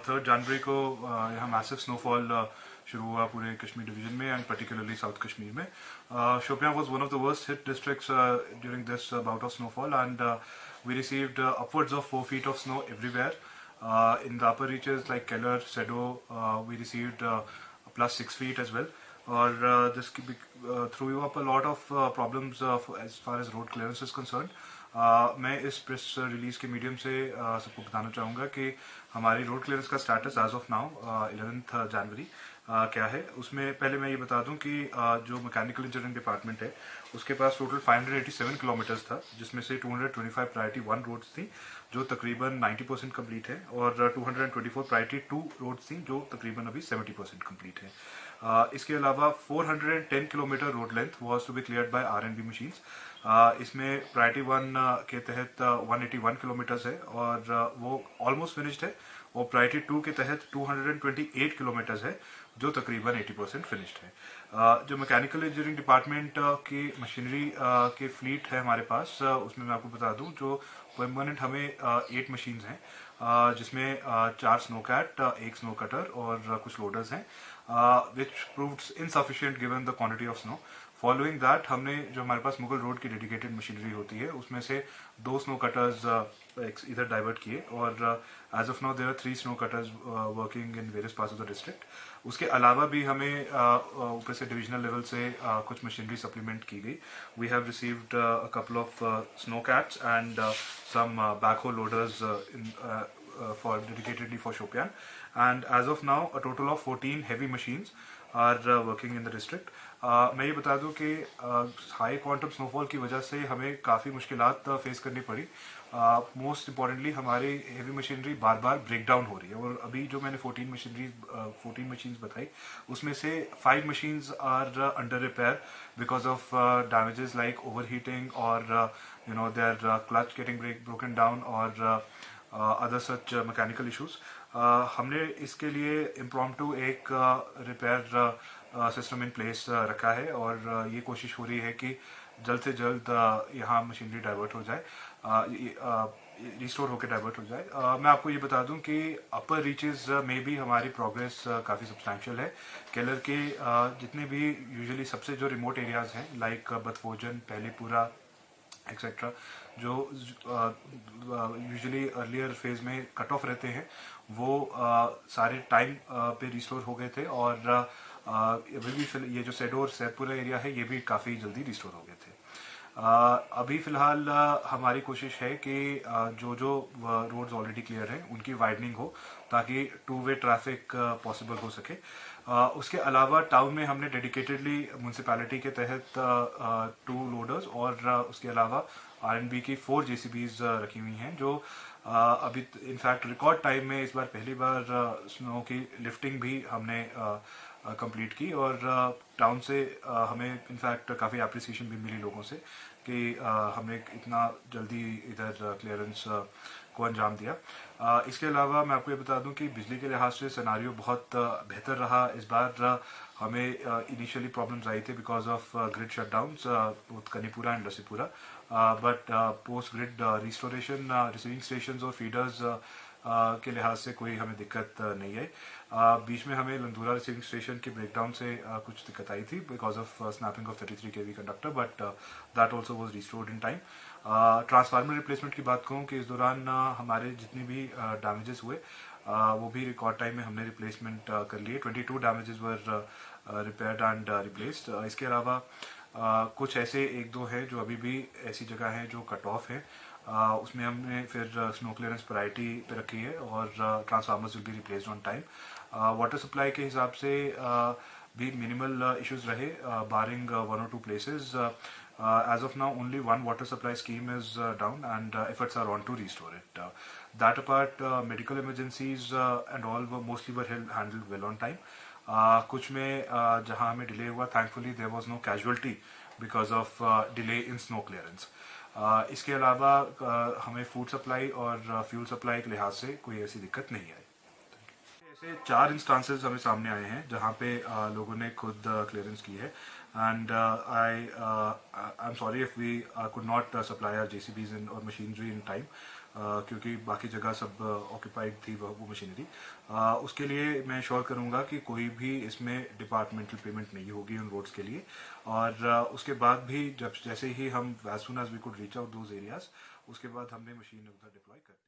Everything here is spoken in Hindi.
3 जनवरी को यहाँ मैसिव स्नोफॉल शुरू हुआ पूरे कश्मीर डिवीजन में एंड पर्टिकुलरली साउथ कश्मीर में. Shopian was one of the worst hit districts during this bout of snowfall, and we received upwards of 4 feet of snow everywhere. In the upper reaches like Keller, Sedo, we received plus 6 feet as well. Or this threw up a lot of problems as far as road clearance is concerned. मैं इस प्रेस रिलीज के मीडियम से सबको बताना चाहूँगा कि हमारी रोड क्लियरेंस का स्टेटस एज ऑफ नाउ 11 जनवरी क्या है. उसमें पहले मैं ये बता दूं कि जो मैकेनिकल इंजीनियरिंग डिपार्टमेंट है उसके पास टोटल 587 किलोमीटर्स था, जिसमें से 225 प्रायोरिटी 1 रोड्स थी जो तकरीबन 90% कम्प्लीट है, और 224 प्रायोरिटी 2 रोड्स थी जो तकरीबन अभी 70% कम्प्लीट है. इसके अलावा 410 kilometre road length was to be cleared by R&B machines. इसमें प्रायोरिटी 1 के तहत 181 किलोमीटर्स है और वो ऑलमोस्ट फिनिश्ड है, और प्रायोरिटी 2 के तहत 228 किलोमीटर्स है जो तकरीबन 80% फिनिश्ड है. जो मैकेनिकल इंजीनियरिंग डिपार्टमेंट की मशीनरी के फ्लीट है हमारे पास, उसमें मैं आपको बता दूं जो परमानेंट हमें 8 मशीन्स हैं, जिसमें 4 स्नो कैट, 1 स्नो कटर और कुछ लोडर्स हैं, which proved insufficient given the quantity of snow. Following that हमने जो हमारे पास मुगल रोड की डेडिकेटेड मशीनरी होती है उसमें से 2 स्नो कटर्स इधर डाइवर्ट किए, और as of now there are 3 snow cutters working in various parts of the district. उसके अलावा भी हमें ऊपर से डिविजनल लेवल से कुछ मशीनरी सप्लीमेंट की गई. We have received a couple of snow cats and some backhoe loaders for dedicatedly for Shopian, and as of now a total of 14 heavy machines are working in the district. मैं ये बता दूं कि हाई क्वांटम स्नोफॉल की वजह से हमें काफ़ी मुश्किलात फेस करनी पड़ी. मोस्ट इम्पॉर्टेंटली हमारी हेवी मशीनरी बार बार ब्रेक डाउन हो रही है, और अभी जो मैंने 14 मशीन्स बताई उसमें से 5 machines are under repair because of damages like overheating और their clutch getting broken down और अदर सच मैकेनिकल इशूज. हमने इसके लिए इम्प्रॉम्प्टू एक रिपेयर सिस्टम इन प्लेस रखा है, और ये कोशिश हो रही है कि जल्द से जल्द यहाँ मशीनरी डाइवर्ट हो जाए, रिस्टोर होकर डाइवर्ट हो जाए. मैं आपको ये बता दूं कि अपर रीचेस में भी हमारी प्रोग्रेस काफ़ी सब्सटैंशियल है. केलर के जितने भी यूजुअली सबसे जो रिमोट एरियाज़ हैं लाइक बदफोजन, पहलीपुरा एक्सेट्रा, जो यूजुअली अर्लियर फेज में कट ऑफ रहते हैं, वो सारे टाइम पे रिस्टोर हो गए थे, और अभी भी ये जो सेडो और सैदपुरा एरिया है ये भी काफ़ी जल्दी रिस्टोर हो गए थे. अभी फ़िलहाल हमारी कोशिश है कि जो रोड्स ऑलरेडी क्लियर हैं उनकी वाइडनिंग हो ताकि 2 वे ट्रैफिक पॉसिबल हो सके. उसके अलावा टाउन में हमने डेडिकेटेडली म्यूनसिपैलिटी के तहत 2 लोडर्स और उसके अलावा R&B की 4 JCBs रखी हुई हैं, जो अभी इनफैक्ट रिकॉर्ड टाइम में इस बार पहली बार स्नो की लिफ्टिंग भी हमने कंप्लीट की, और टाउन से हमें इनफैक्ट काफ़ी अप्रिसिएशन भी मिली लोगों से कि हमने इतना जल्दी इधर क्लियरेंस को अंजाम दिया. इसके अलावा मैं आपको ये बता दूं कि बिजली के लिहाज से सिनारियो बहुत बेहतर रहा. इस बार हमें इनिशियली प्रॉब्लम्स आई थी because of grid shutdowns both Kanipura and Rasipura, but post grid restoration receiving stations और फीडर्स के लिहाज से कोई हमें दिक्कत नहीं आई. बीच में हमें लंदूरा रिसीविंग स्टेशन के ब्रेकडाउन से कुछ दिक्कत आई थी because of snapping of 33 kV conductor, but that also was restored in time. Transformer replacement की बात कहूँ कि इस दौरान हमारे जितने भी डैमेजेस हुए वो भी रिकॉर्ड टाइम में हमने रिप्लेसमेंट कर लिए. 22 damages were repaired and replaced. इसके अलावा कुछ ऐसे 1-2 हैं जो अभी भी ऐसी जगह हैं जो कट ऑफ है, उसमें हमने फिर स्नो क्लियरेंस प्रायोरिटी पे रखी है, और transformers will be replaced on time. Water supply के हिसाब से भी मिनिमल इश्यूज रहे, बारिंग 1 or 2 places. As of now only 1 water supply scheme is down, and efforts are on to restore it. That apart, medical emergencies and all were handled well on time. कुछ में जहाँ हमें डिले हुआ, thankfully there was no casualty because of delay in snow clearance. इसके अलावा हमें फूड सप्लाई और फ्यूल सप्लाई के लिहाज से कोई ऐसी दिक्कत नहीं आई. ऐसे 4 इंस्टांसेस हमें सामने आए हैं जहाँ पे लोगों ने खुद क्लियरेंस की है, and I am sorry if we could not supply our JCBs और मशीनरी इन टाइम. क्योंकि बाकी जगह सब ऑक्यूपाइड थी वो मशीनरी। उसके लिए मैं श्योर करूँगा कि कोई भी इसमें डिपार्टमेंटल पेमेंट नहीं होगी उन रोड्स के लिए। और उसके बाद भी जब जैसे ही हम as soon as we could reach out those areas, उसके बाद हमने मशीन उधर डिप्लॉय कर दी।